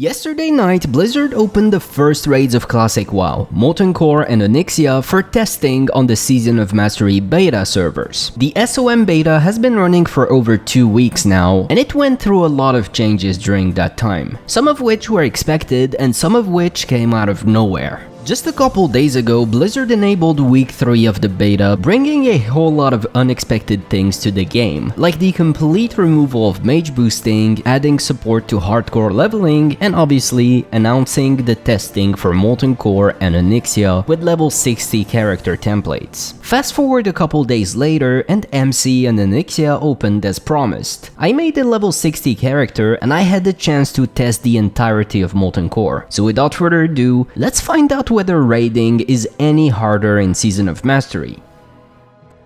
Yesterday night, Blizzard opened the first raids of Classic WoW, Molten Core and Onyxia for testing on the Season of Mastery beta servers. The SOM beta has been running for over 2 weeks now, and it went through a lot of changes during that time, some of which were expected and some of which came out of nowhere. Just a couple days ago, Blizzard enabled week 3 of the beta, bringing a whole lot of unexpected things to the game, like the complete removal of mage boosting, adding support to hardcore leveling, and obviously announcing the testing for Molten Core and Onyxia with level 60 character templates. Fast forward a couple days later, and MC and Onyxia opened as promised. I made a level 60 character and I had the chance to test the entirety of Molten Core. So without further ado, let's find out whether raiding is any harder in Season of Mastery.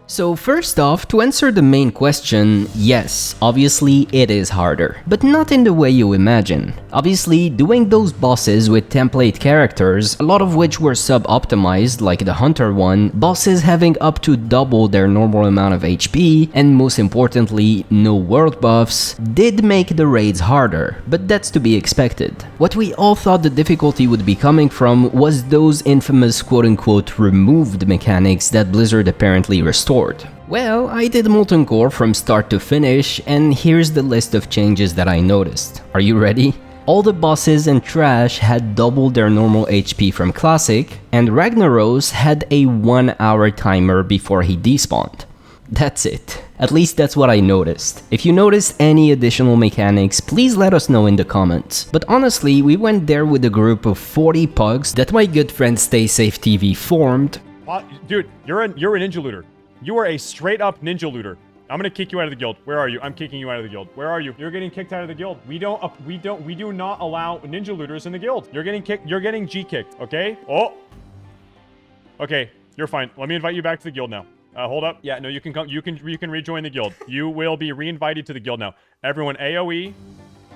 So first off, to answer the main question, yes, obviously it is harder, but not in the way you imagine. Obviously, doing those bosses with template characters, a lot of which were sub-optimized, like the Hunter one, bosses having up to double their normal amount of HP, and most importantly, no world buffs, did make the raids harder, but that's to be expected. What we all thought the difficulty would be coming from was those infamous quote-unquote removed mechanics that Blizzard apparently restored. Well, I did Molten Core from start to finish, and here's the list of changes that I noticed. Are you ready? All the bosses and trash had doubled their normal HP from Classic, and Ragnaros had a 1-hour timer before he despawned. That's it. At least that's what I noticed. If you notice any additional mechanics, please let us know in the comments. But honestly, we went there with a group of 40 pugs that my good friend Stay Safe TV formed. Dude, you're a ninja looter. You are a straight up ninja looter. I'm gonna kick you out of the guild. Where are you? I'm kicking you out of the guild. Where are you? You're getting kicked out of the guild. We do not allow ninja looters in the guild. You're getting kicked. You're getting G kicked. Okay? Oh. Okay, you're fine. Let me invite you back to the guild now. Hold up. Yeah, no, you can come. You can rejoin the guild. You will be re-invited to the guild now. Everyone, AOE.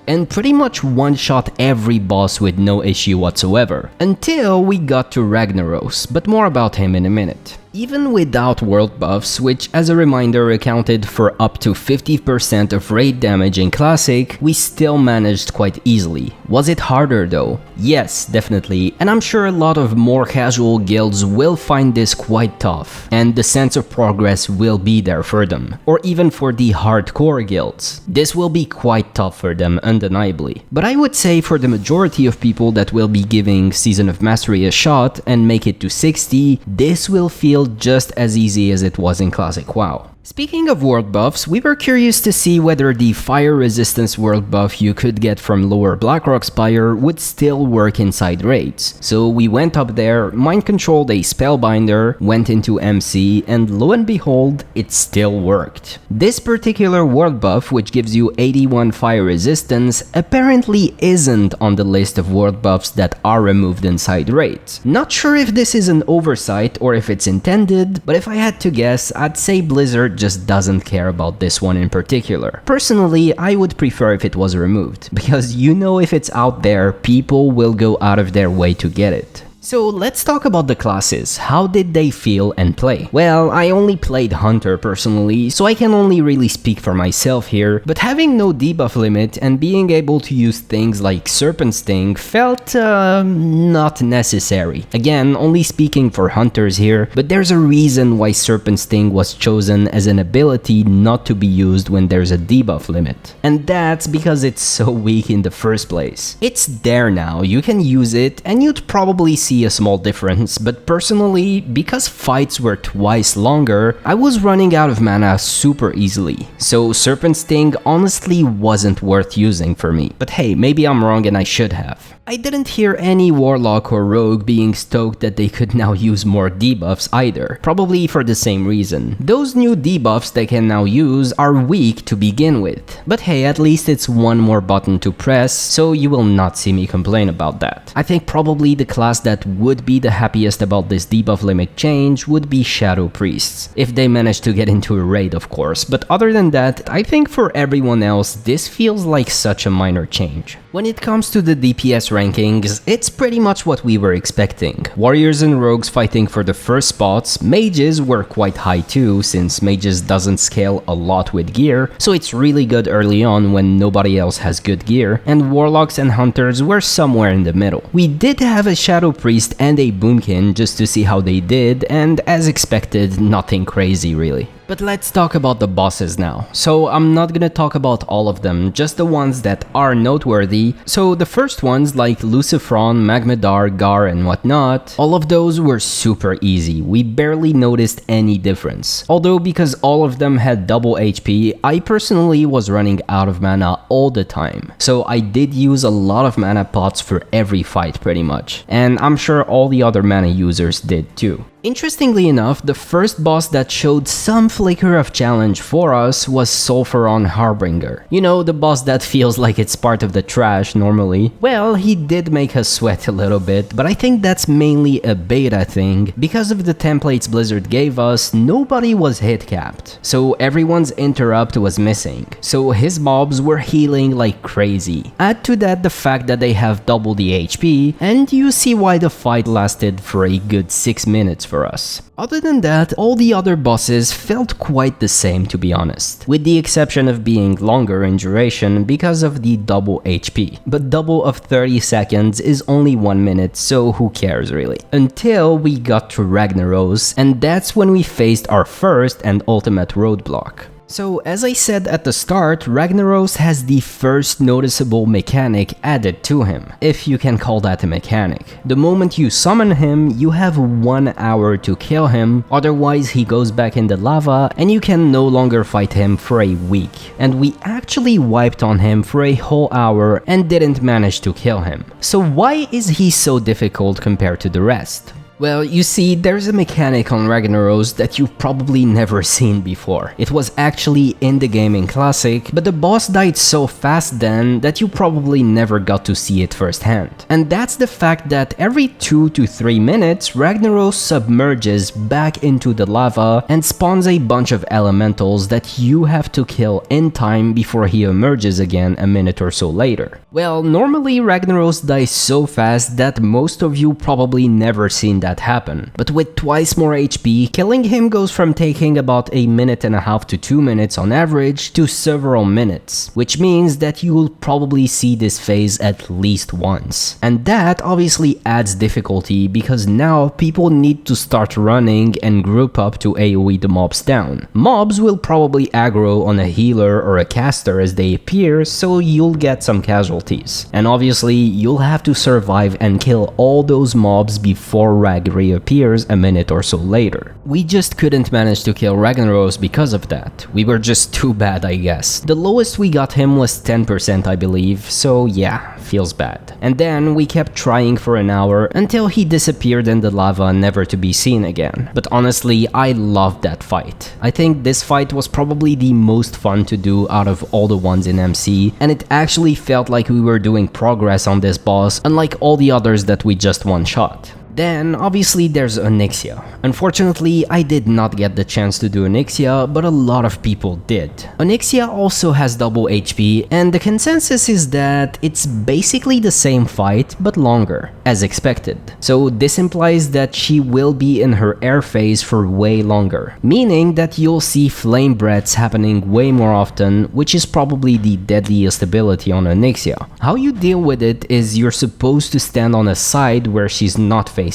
And pretty much one-shot every boss with no issue whatsoever, until we got to Ragnaros, but more about him in a minute. Even without world buffs, which as a reminder accounted for up to 50% of raid damage in Classic, we still managed quite easily. Was it harder though? Yes, definitely, and I'm sure a lot of more casual guilds will find this quite tough, and the sense of progress will be there for them. Or even for the hardcore guilds. This will be quite tough for them, undeniably. But I would say for the majority of people that will be giving Season of Mastery a shot and make it to 60, this will feel just as easy as it was in Classic WoW. Speaking of world buffs, we were curious to see whether the fire resistance world buff you could get from Lower Blackrock Spire would still work inside raids. So we went up there, mind controlled a spellbinder, went into MC, and lo and behold, it still worked. This particular world buff, which gives you 81 fire resistance, apparently isn't on the list of world buffs that are removed inside raids. Not sure if this is an oversight or if it's intended, but if I had to guess, I'd say Blizzard just doesn't care about this one in particular. Personally, I would prefer if it was removed, because you know if it's out there, people will go out of their way to get it. So let's talk about the classes. How did they feel and play? Well, I only played Hunter personally, so I can only really speak for myself here, but having no debuff limit and being able to use things like Serpent Sting felt not necessary. Again, only speaking for Hunters here, but there's a reason why Serpent Sting was chosen as an ability not to be used when there's a debuff limit. And that's because it's so weak in the first place. It's there now, you can use it, and you'd probably see a small difference, but personally, because fights were twice longer, I was running out of mana super easily, so Serpent Sting honestly wasn't worth using for me. But hey, maybe I'm wrong and I should have. I didn't hear any Warlock or Rogue being stoked that they could now use more debuffs either, probably for the same reason. Those new debuffs they can now use are weak to begin with, but hey, at least it's one more button to press, so you will not see me complain about that. I think probably the class that that would be the happiest about this debuff limit change would be Shadow Priests, if they manage to get into a raid of course, but other than that, I think for everyone else this feels like such a minor change. When it comes to the DPS rankings, it's pretty much what we were expecting. Warriors and rogues fighting for the first spots, mages were quite high too, since mages doesn't scale a lot with gear, so it's really good early on when nobody else has good gear, and warlocks and hunters were somewhere in the middle. We did have a shadow priest and a boomkin just to see how they did, and as expected, nothing crazy really. But let's talk about the bosses now. So I'm not gonna talk about all of them, just the ones that are noteworthy. So the first ones like Lucifron, Magmadar, Gar and whatnot, all of those were super easy. We barely noticed any difference. Although because all of them had double HP, I personally was running out of mana all the time. So I did use a lot of mana pots for every fight pretty much. And I'm sure all the other mana users did too. Interestingly enough, the first boss that showed some flicker of challenge for us was Sulfuron Harbinger. You know, the boss that feels like it's part of the trash normally. Well, he did make us sweat a little bit, but I think that's mainly a beta thing. Because of the templates Blizzard gave us, nobody was hit capped, so everyone's interrupt was missing. So his mobs were healing like crazy. Add to that the fact that they have double the HP, and you see why the fight lasted for a good 6 minutes for us. Other than that, all the other bosses felt quite the same to be honest, with the exception of being longer in duration because of the double HP. But double of 30 seconds is only 1 minute, so who cares really? Until we got to Ragnaros, and that's when we faced our first and ultimate roadblock. So as I said at the start, Ragnaros has the first noticeable mechanic added to him, if you can call that a mechanic. The moment you summon him, you have 1 hour to kill him, otherwise he goes back in the lava and you can no longer fight him for a week. And we actually wiped on him for a whole hour and didn't manage to kill him. So why is he so difficult compared to the rest? Well, you see, there's a mechanic on Ragnaros that you've probably never seen before. It was actually in the game in Classic, but the boss died so fast then that you probably never got to see it firsthand. And that's the fact that every 2 to 3 minutes, Ragnaros submerges back into the lava and spawns a bunch of elementals that you have to kill in time before he emerges again a minute or so later. Well, normally Ragnaros dies so fast that most of you probably never seen that happen, but with twice more HP, killing him goes from taking about 1.5 minutes to 2 minutes on average to several minutes, which means that you'll probably see this phase at least once. And that obviously adds difficulty because now people need to start running and group up to AoE the mobs down. Mobs will probably aggro on a healer or a caster as they appear, so you'll get some casualties. And obviously you'll have to survive and kill all those mobs before Rag reappears a minute or so later. We just couldn't manage to kill Ragnaros because of that. We were just too bad, I guess. The lowest we got him was 10%, I believe, so yeah, feels bad. And then we kept trying for an hour until he disappeared in the lava, never to be seen again. But honestly, I loved that fight. I think this fight was probably the most fun to do out of all the ones in MC, and it actually felt like we were doing progress on this boss, unlike all the others that we just one-shot. Then, obviously, there's Onyxia. Unfortunately, I did not get the chance to do Onyxia, but a lot of people did. Onyxia also has double HP, and the consensus is that it's basically the same fight, but longer, as expected. So this implies that she will be in her air phase for way longer, meaning that you'll see flame breaths happening way more often, which is probably the deadliest ability on Onyxia. How you deal with it is you're supposed to stand on a side where she's not facing.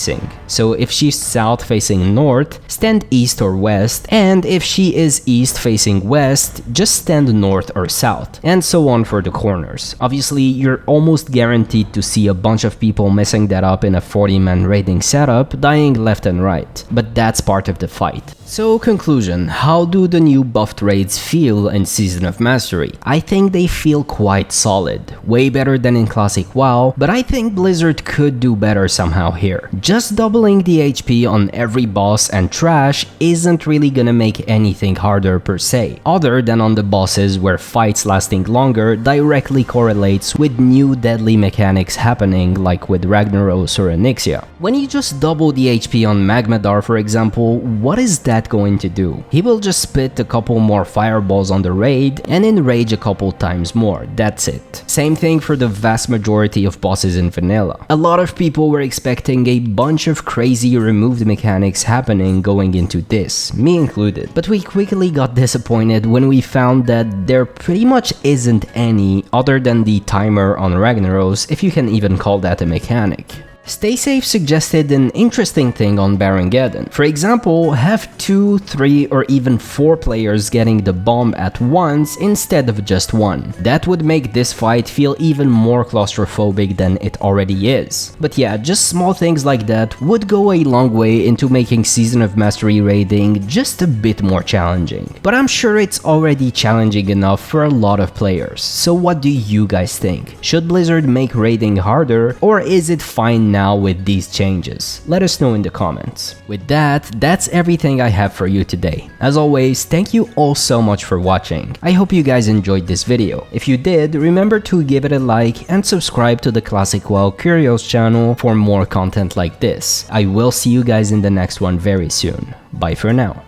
So if she's south facing north, stand east or west, and if she is east facing west, just stand north or south, and so on for the corners. Obviously, you're almost guaranteed to see a bunch of people messing that up in a 40-man raiding setup, dying left and right, but that's part of the fight. So conclusion, how do the new buffed raids feel in Season of Mastery? I think they feel quite solid, way better than in Classic WoW, but I think Blizzard could do better somehow here. Just doubling the HP on every boss and trash isn't really gonna make anything harder per se, other than on the bosses where fights lasting longer directly correlates with new deadly mechanics happening like with Ragnaros or Onyxia. When you just double the HP on Magmadar for example, what is that going to do? He will just spit a couple more fireballs on the raid and enrage a couple times more, that's it. Same thing for the vast majority of bosses in vanilla. A lot of people were expecting a bunch of crazy removed mechanics happening going into this, me included, but we quickly got disappointed when we found that there pretty much isn't any other than the timer on Ragnaros, if you can even call that a mechanic. Stay Safe suggested an interesting thing on Barongeddon. For example, have 2, 3 or even 4 players getting the bomb at once instead of just one. That would make this fight feel even more claustrophobic than it already is. But yeah, just small things like that would go a long way into making Season of Mastery raiding just a bit more challenging. But I'm sure it's already challenging enough for a lot of players. So what do you guys think? Should Blizzard make raiding harder, or is it fine now with these changes? Let us know in the comments. With that, that's everything I have for you today. As always, thank you all so much for watching. I hope you guys enjoyed this video. If you did, remember to give it a like and subscribe to the Classic WoW Curios channel for more content like this. I will see you guys in the next one very soon. Bye for now.